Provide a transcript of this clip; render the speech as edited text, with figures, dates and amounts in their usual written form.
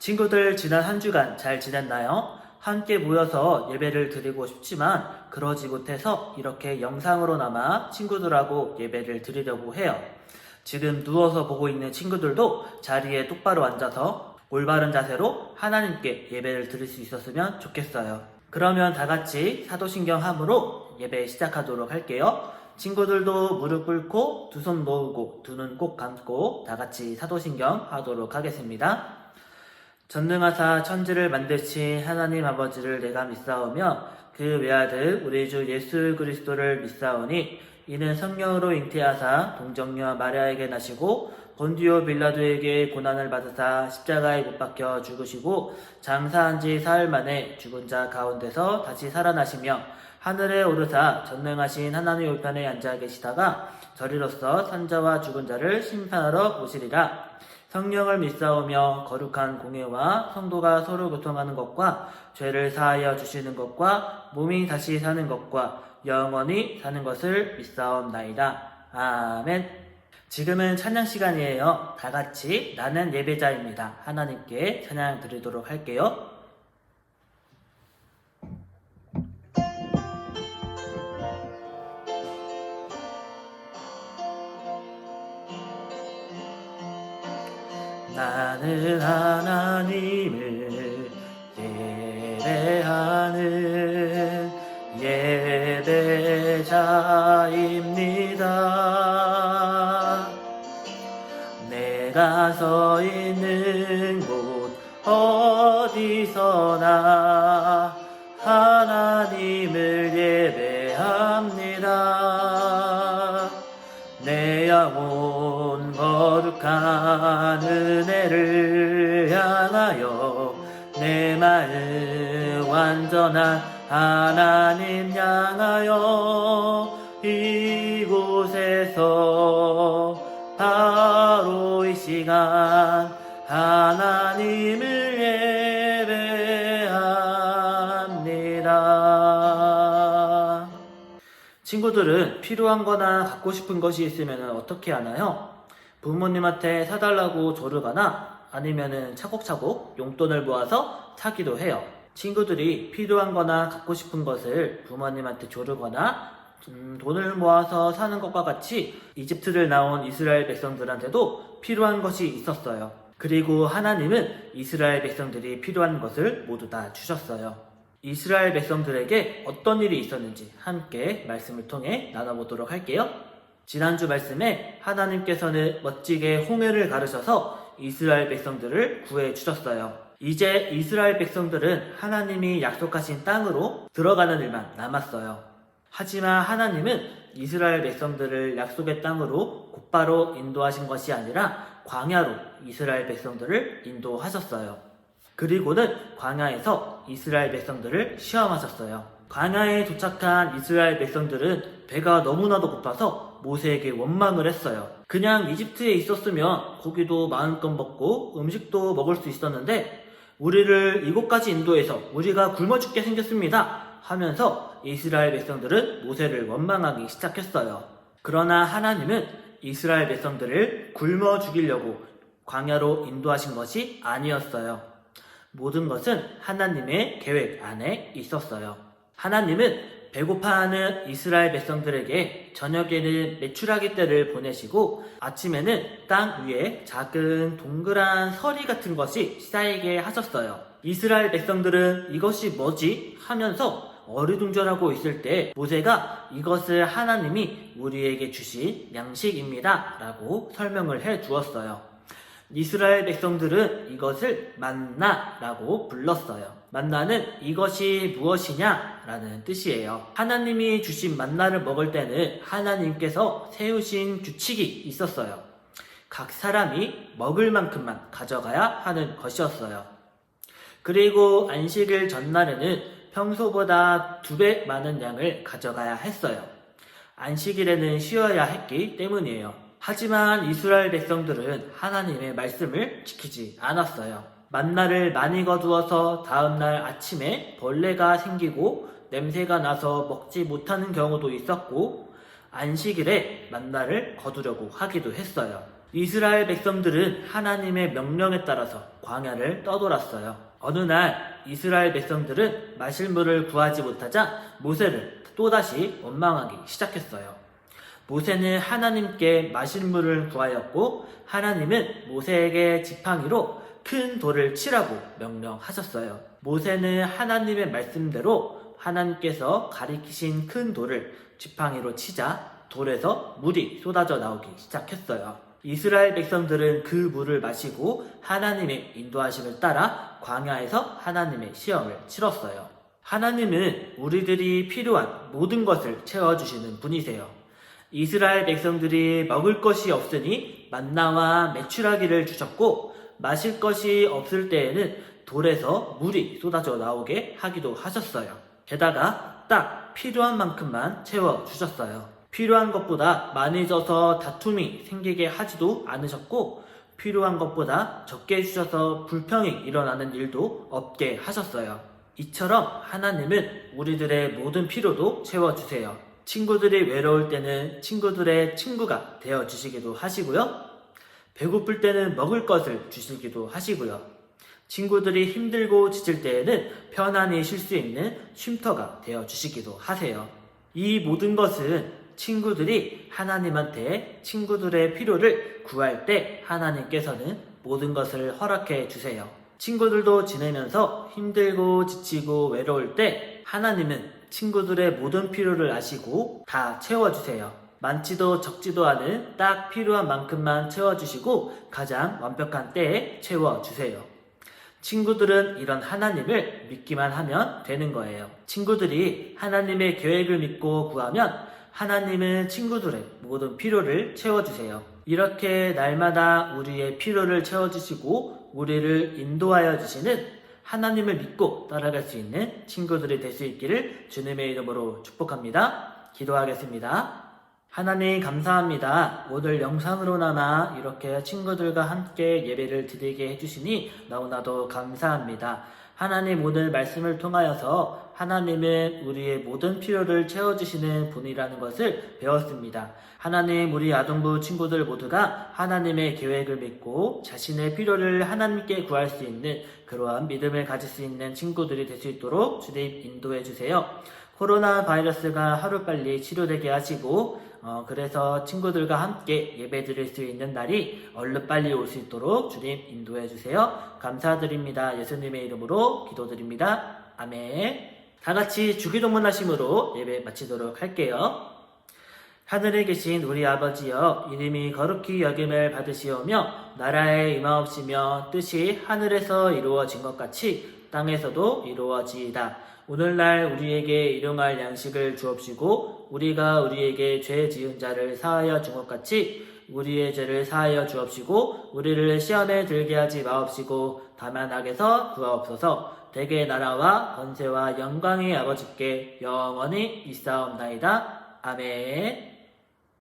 친구들 지난 한 주간 잘 지냈나요? 함께 모여서 예배를 드리고 싶지만 그러지 못해서 이렇게 영상으로나마 친구들하고 예배를 드리려고 해요. 지금 누워서 보고 있는 친구들도 자리에 똑바로 앉아서 올바른 자세로 하나님께 예배를 드릴 수 있었으면 좋겠어요. 그러면 다 같이 사도신경함으로 예배 시작하도록 할게요. 친구들도 무릎 꿇고 두 손 모으고 두 눈 꼭 감고 다 같이 사도신경 하도록 하겠습니다. 전능하사 천지를 만드신 하나님 아버지를 내가 믿사오며 그 외아들 우리 주 예수 그리스도를 믿사오니 이는 성령으로 잉태하사 동정녀 마리아에게 나시고 본디오 빌라도에게 고난을 받으사 십자가에 못 박혀 죽으시고 장사한 지 사흘 만에 죽은 자 가운데서 다시 살아나시며 하늘에 오르사 전능하신 하나님 우편에 앉아 계시다가 저리로서 산자와 죽은 자를 심판하러 오시리라. 성령을 믿사오며 거룩한 공예와 성도가 서로 교통하는 것과 죄를 사하여 주시는 것과 몸이 다시 사는 것과 영원히 사는 것을 믿사옵나이다. 아멘. 지금은 찬양 시간이에요. 다 같이 나는 예배자입니다. 하나님께 찬양 드리도록 할게요. 나는 하나님을 예배하는 예배자입니다. 내가 서 있는 곳 어디서나 하나님을 예배합니다. 내 영혼 거룩한 은혜를 향하여 내 마음 완전한 하나님 향하여 이곳에서 바로 이 시간 하나님을 예배합니다. 친구들은 필요한 거나 갖고 싶은 것이 있으면 어떻게 하나요? 부모님한테 사달라고 조르거나 아니면은 차곡차곡 용돈을 모아서 사기도 해요. 친구들이 필요한 거나 갖고 싶은 것을 부모님한테 조르거나 돈을 모아서 사는 것과 같이 이집트를 나온 이스라엘 백성들한테도 필요한 것이 있었어요. 그리고 하나님은 이스라엘 백성들이 필요한 것을 모두 다 주셨어요. 이스라엘 백성들에게 어떤 일이 있었는지 함께 말씀을 통해 나눠보도록 할게요. 지난주 말씀에 하나님께서는 멋지게 홍해를 가르셔서 이스라엘 백성들을 구해 주셨어요. 이제 이스라엘 백성들은 하나님이 약속하신 땅으로 들어가는 일만 남았어요. 하지만 하나님은 이스라엘 백성들을 약속의 땅으로 곧바로 인도하신 것이 아니라 광야로 이스라엘 백성들을 인도하셨어요. 그리고는 광야에서 이스라엘 백성들을 시험하셨어요. 광야에 도착한 이스라엘 백성들은 배가 너무나도 고파서 모세에게 원망을 했어요. 그냥 이집트에 있었으면 고기도 마음껏 먹고 음식도 먹을 수 있었는데 우리를 이곳까지 인도해서 우리가 굶어 죽게 생겼습니다 하면서 이스라엘 백성들은 모세를 원망하기 시작했어요. 그러나 하나님은 이스라엘 백성들을 굶어 죽이려고 광야로 인도하신 것이 아니었어요. 모든 것은 하나님의 계획 안에 있었어요. 하나님은 배고파하는 이스라엘 백성들에게 저녁에는 메추라기 떼를 보내시고 아침에는 땅 위에 작은 동그란 서리 같은 것이 쌓이게 하셨어요. 이스라엘 백성들은 이것이 뭐지? 하면서 어리둥절하고 있을 때 모세가 이것을 하나님이 우리에게 주신 양식입니다 라고 설명을 해 주었어요. 이스라엘 백성들은 이것을 만나라고 불렀어요. 만나는 이것이 무엇이냐 라는 뜻이에요. 하나님이 주신 만나를 먹을 때는 하나님께서 세우신 규칙이 있었어요. 각 사람이 먹을 만큼만 가져가야 하는 것이었어요. 그리고 안식일 전날에는 평소보다 2배 많은 양을 가져가야 했어요. 안식일에는 쉬어야 했기 때문이에요. 하지만 이스라엘 백성들은 하나님의 말씀을 지키지 않았어요. 만나를 많이 거두어서 다음날 아침에 벌레가 생기고 냄새가 나서 먹지 못하는 경우도 있었고 안식일에 만나를 거두려고 하기도 했어요. 이스라엘 백성들은 하나님의 명령에 따라서 광야를 떠돌았어요. 어느 날 이스라엘 백성들은 마실 물을 구하지 못하자 모세를 또다시 원망하기 시작했어요. 모세는 하나님께 마실 물을 구하였고 하나님은 모세에게 지팡이로 큰 돌을 치라고 명령하셨어요. 모세는 하나님의 말씀대로 하나님께서 가리키신 큰 돌을 지팡이로 치자 돌에서 물이 쏟아져 나오기 시작했어요. 이스라엘 백성들은 그 물을 마시고 하나님의 인도하심을 따라 광야에서 하나님의 시험을 치렀어요. 하나님은 우리들이 필요한 모든 것을 채워주시는 분이세요. 이스라엘 백성들이 먹을 것이 없으니 만나와 메추라기를 주셨고 마실 것이 없을 때에는 돌에서 물이 쏟아져 나오게 하기도 하셨어요. 게다가 딱 필요한 만큼만 채워주셨어요. 필요한 것보다 많이 줘서 다툼이 생기게 하지도 않으셨고 필요한 것보다 적게 주셔서 불평이 일어나는 일도 없게 하셨어요. 이처럼 하나님은 우리들의 모든 필요도 채워주세요. 친구들이 외로울 때는 친구들의 친구가 되어주시기도 하시고요. 배고플 때는 먹을 것을 주시기도 하시고요. 친구들이 힘들고 지칠 때에는 편안히 쉴 수 있는 쉼터가 되어주시기도 하세요. 이 모든 것은 친구들이 하나님한테 친구들의 필요를 구할 때 하나님께서는 모든 것을 허락해 주세요. 친구들도 지내면서 힘들고 지치고 외로울 때 하나님은 친구들의 모든 필요를 아시고 다 채워주세요. 많지도 적지도 않은 딱 필요한 만큼만 채워주시고 가장 완벽한 때에 채워주세요. 친구들은 이런 하나님을 믿기만 하면 되는 거예요. 친구들이 하나님의 계획을 믿고 구하면 하나님은 친구들의 모든 필요를 채워주세요. 이렇게 날마다 우리의 필요를 채워주시고 우리를 인도하여 주시는 하나님을 믿고 따라갈 수 있는 친구들이 될 수 있기를 주님의 이름으로 축복합니다. 기도하겠습니다. 하나님 감사합니다. 오늘 영상으로나마 이렇게 친구들과 함께 예배를 드리게 해주시니 너무나도 감사합니다. 하나님 오늘 말씀을 통하여서 하나님은 우리의 모든 필요를 채워주시는 분이라는 것을 배웠습니다. 하나님 우리 아동부 친구들 모두가 하나님의 계획을 믿고 자신의 필요를 하나님께 구할 수 있는 그러한 믿음을 가질 수 있는 친구들이 될 수 있도록 주님 인도해 주세요. 코로나 바이러스가 하루빨리 치료되게 하시고 그래서 친구들과 함께 예배 드릴 수 있는 날이 얼른 빨리 올 수 있도록 주님 인도해 주세요. 감사드립니다. 예수님의 이름으로 기도드립니다. 아멘. 다 같이 주기도문 하심으로 예배 마치도록 할게요. 하늘에 계신 우리 아버지여, 이름이 거룩히 여김을 받으시오며 나라에 임하옵시며 뜻이 하늘에서 이루어진 것 같이 땅에서도 이루어지이다. 오늘날 우리에게 일용할 양식을 주옵시고 우리가 우리에게 죄 지은 자를 사하여 준 것 같이 우리의 죄를 사하여 주옵시고 우리를 시험에 들게 하지 마옵시고 다만 악에서 구하옵소서. 대개 나라와 권세와 영광의 아버지께 영원히 있사옵나이다. 아멘.